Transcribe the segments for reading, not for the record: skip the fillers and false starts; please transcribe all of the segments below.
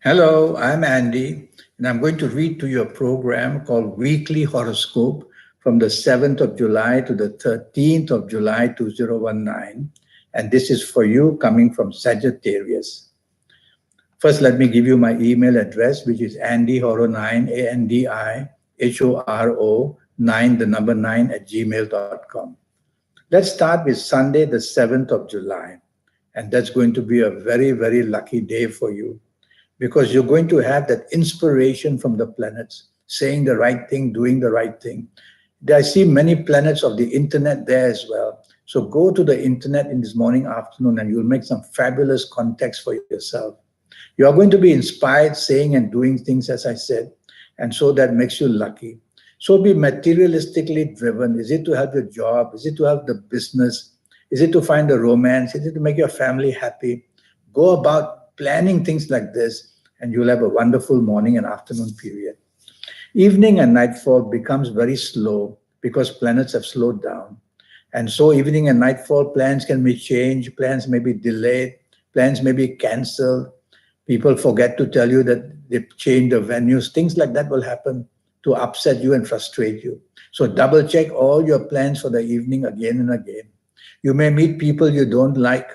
Hello, I'm Andy, and I'm going to read to you a program called Weekly Horoscope from the 7th of July to the 13th of July 2019. And this is for you coming from Sagittarius. First, let me give you my email address, which is andyhoro9, ANDIHORO 9, the number 9 at gmail.com. Let's start with Sunday, the 7th of July. And that's going to be a very, very lucky day for you because you're going to have that inspiration from the planets, saying the right thing, doing the right thing. I see many planets of the internet there as well. So go to the internet in this morning, afternoon, and you'll make some fabulous contacts for yourself. You are going to be inspired, saying and doing things, as I said, and so that makes you lucky. So be materialistically driven. Is it to help your job? Is it to help the business? Is it to find a romance? Is it to make your family happy? Go about planning things like this, and you'll have a wonderful morning and afternoon period. Evening and nightfall becomes very slow because planets have slowed down. And so evening and nightfall plans can be changed, plans may be delayed, plans may be canceled. People forget to tell you that they've changed the venues. Things like that will happen to upset you and frustrate you. So double check all your plans for the evening again and again. You may meet people you don't like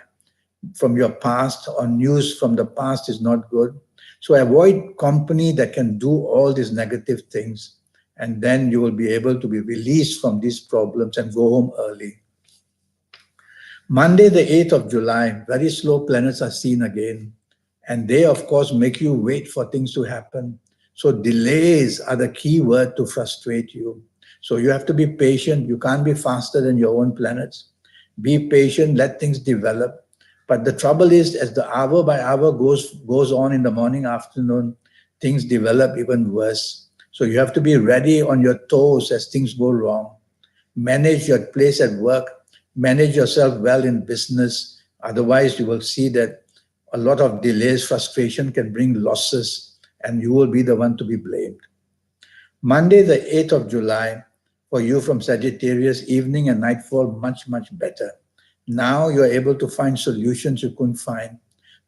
from your past, or news from the past is not good. So avoid company that can do all these negative things, and then you will be able to be released from these problems and go home early. Monday, the 8th of July, very slow planets are seen again. And they, of course, make you wait for things to happen. So delays are the key word to frustrate you. So you have to be patient. You can't be faster than your own planets. Be patient, let things develop. But the trouble is, as the hour by hour goes on in the morning, afternoon, things develop even worse. So you have to be ready on your toes as things go wrong. Manage your place at work. Manage yourself well in business. Otherwise, you will see that a lot of delays, frustration can bring losses, and you will be the one to be blamed. Monday, the 8th of July, for you from Sagittarius, evening and nightfall, much, much better. Now you're able to find solutions you couldn't find.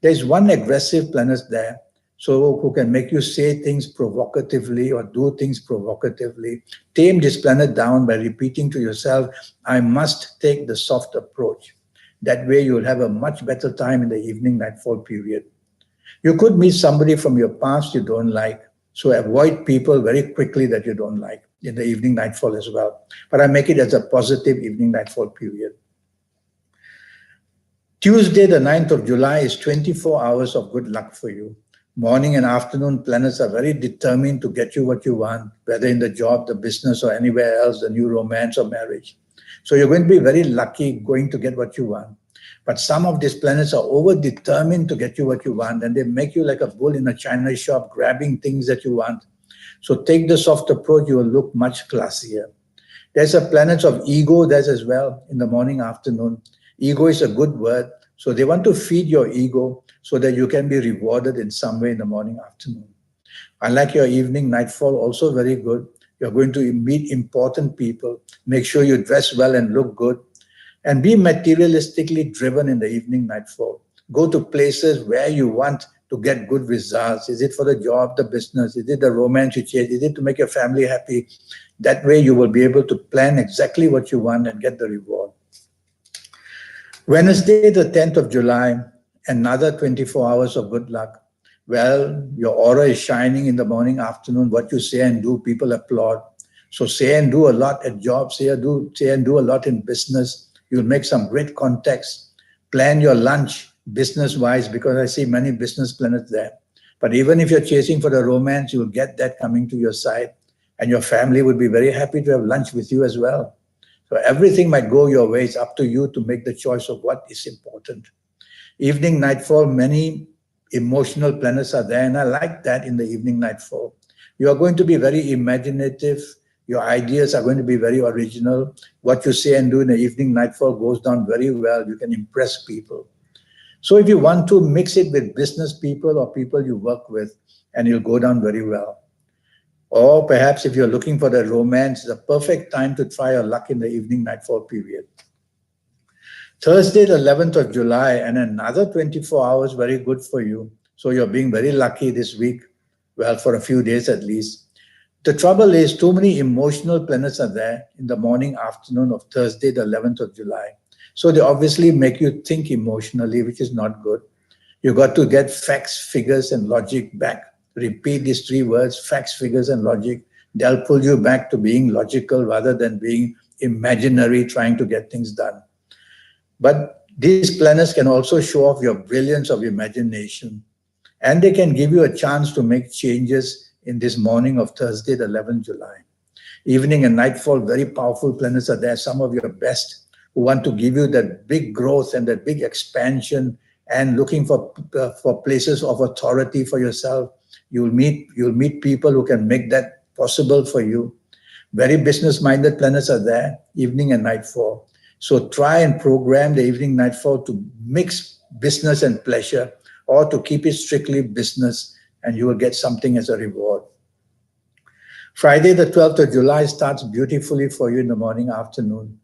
There's one aggressive planet there, so who can make you say things provocatively or do things provocatively. Tame this planet down by repeating to yourself, I must take the soft approach. That way you'll have a much better time in the evening nightfall period. You could meet somebody from your past you don't like, so avoid people very quickly that you don't like in the evening nightfall as well. But I make it as a positive evening nightfall period. Tuesday, the 9th of July is 24 hours of good luck for you. Morning and afternoon planets are very determined to get you what you want, whether in the job, the business, or anywhere else, the new romance or marriage. So you're going to be very lucky going to get what you want. But some of these planets are over-determined to get you what you want, and they make you like a bull in a china shop, grabbing things that you want. So take the soft approach, you will look much classier. There's a planet of ego, there's as well, in the morning, afternoon. Ego is a good word. So they want to feed your ego so that you can be rewarded in some way in the morning, afternoon. I like your evening, nightfall, also very good. You're going to meet important people. Make sure you dress well and look good. And be materialistically driven in the evening, nightfall. Go to places where you want to get good results. Is it for the job, the business? Is it the romance you chase? Is it to make your family happy? That way you will be able to plan exactly what you want and get the reward. Wednesday, the 10th of July, another 24 hours of good luck. Well, your aura is shining in the morning, afternoon. What you say and do, people applaud. So say and do a lot at jobs, say and do a lot in business. You'll make some great contacts. Plan your lunch business-wise, because I see many business planets there. But even if you're chasing for the romance, you'll get that coming to your side. And your family would be very happy to have lunch with you as well. So everything might go your way. It's up to you to make the choice of what is important. Evening, nightfall, many emotional planets are there, and I like that in the evening, nightfall. You are going to be very imaginative. Your ideas are going to be very original. What you say and do in the evening, nightfall goes down very well. You can impress people. So if you want to mix it with business people or people you work with, and you'll go down very well. Or perhaps if you're looking for the romance, it's a perfect time to try your luck in the evening, nightfall period. Thursday, the 11th of July, and another 24 hours, very good for you. So you're being very lucky this week, well, for a few days at least. The trouble is, too many emotional planets are there in the morning, afternoon of Thursday, the 11th of July. So they obviously make you think emotionally, which is not good. You got to get facts, figures, and logic back. Repeat these three words: facts, figures, and logic. They'll pull you back to being logical rather than being imaginary, trying to get things done. But these planets can also show off your brilliance of imagination, and they can give you a chance to make changes in this morning of Thursday, the 11th July. Evening and nightfall, very powerful planets are there, some of your best, who want to give you that big growth and that big expansion and looking for places of authority for yourself. You'll meet people who can make that possible for you. Very business-minded planets are there, evening and nightfall. So try and program the evening nightfall to mix business and pleasure, or to keep it strictly business, and you will get something as a reward. Friday, the 12th of July starts beautifully for you in the morning, afternoon.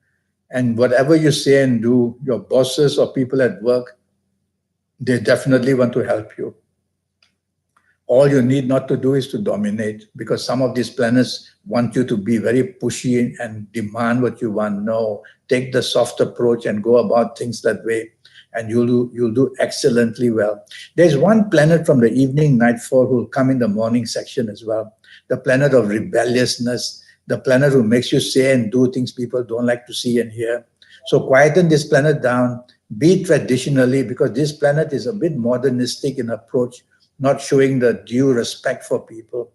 And whatever you say and do, your bosses or people at work, they definitely want to help you. All you need not to do is to dominate, because some of these planets want you to be very pushy and demand what you want. No, take the soft approach and go about things that way, and you'll do excellently well. There's one planet from the evening nightfall who will come in the morning section as well. The planet of rebelliousness, the planet who makes you say and do things people don't like to see and hear. So quieten this planet down, be traditionally, because this planet is a bit modernistic in approach, not showing the due respect for people.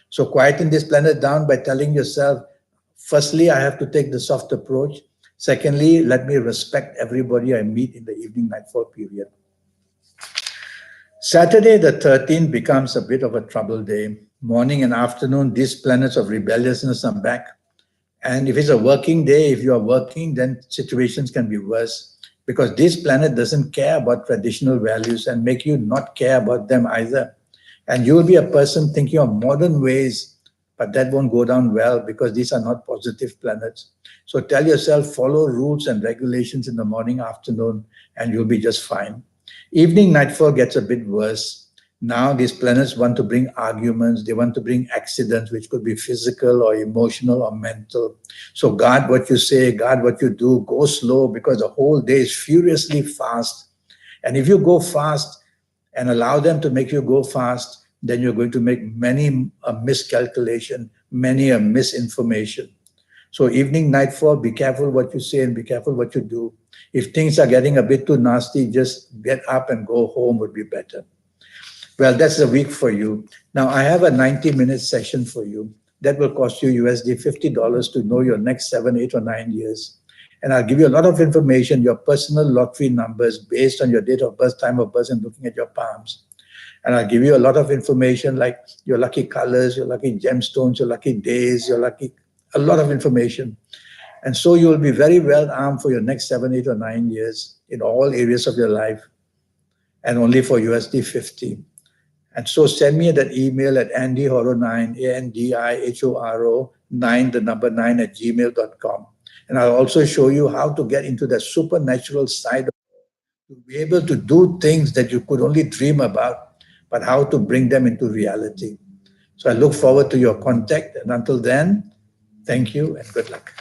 So quieten this planet down by telling yourself, firstly, I have to take the soft approach. Secondly, let me respect everybody I meet in the evening nightfall period. Saturday the 13th becomes a bit of a trouble day. Morning and afternoon, these planets of rebelliousness are back. And if it's a working day, if you are working, then situations can be worse, because this planet doesn't care about traditional values and make you not care about them either. And you will be a person thinking of modern ways, but that won't go down well, because these are not positive planets. So tell yourself, follow rules and regulations in the morning, afternoon, and you'll be just fine. Evening nightfall gets a bit worse. Now these planets want to bring arguments, they want to bring accidents, which could be physical or emotional or mental. So guard what you say, guard what you do, go slow, because the whole day is furiously fast. And if you go fast and allow them to make you go fast, then you're going to make many a miscalculation, many a misinformation. So evening, nightfall, be careful what you say and be careful what you do. If things are getting a bit too nasty, just get up and go home would be better. Well, that's a week for you. Now, I have a 90-minute session for you that will cost you USD $50 to know your next 7, 8, or 9 years. And I'll give you a lot of information, your personal lottery numbers based on your date of birth, time of birth, and looking at your palms. And I'll give you a lot of information like your lucky colors, your lucky gemstones, your lucky days, a lot of information. And so you will be very well armed for your next 7, 8, or 9 years in all areas of your life, and only for USD 50. And so send me that email at andyhoro9, ANDIHORO 9, the number 9 at gmail.com. And I'll also show you how to get into the supernatural side of it, to be able to do things that you could only dream about, but how to bring them into reality. So I look forward to your contact. And until then, thank you and good luck.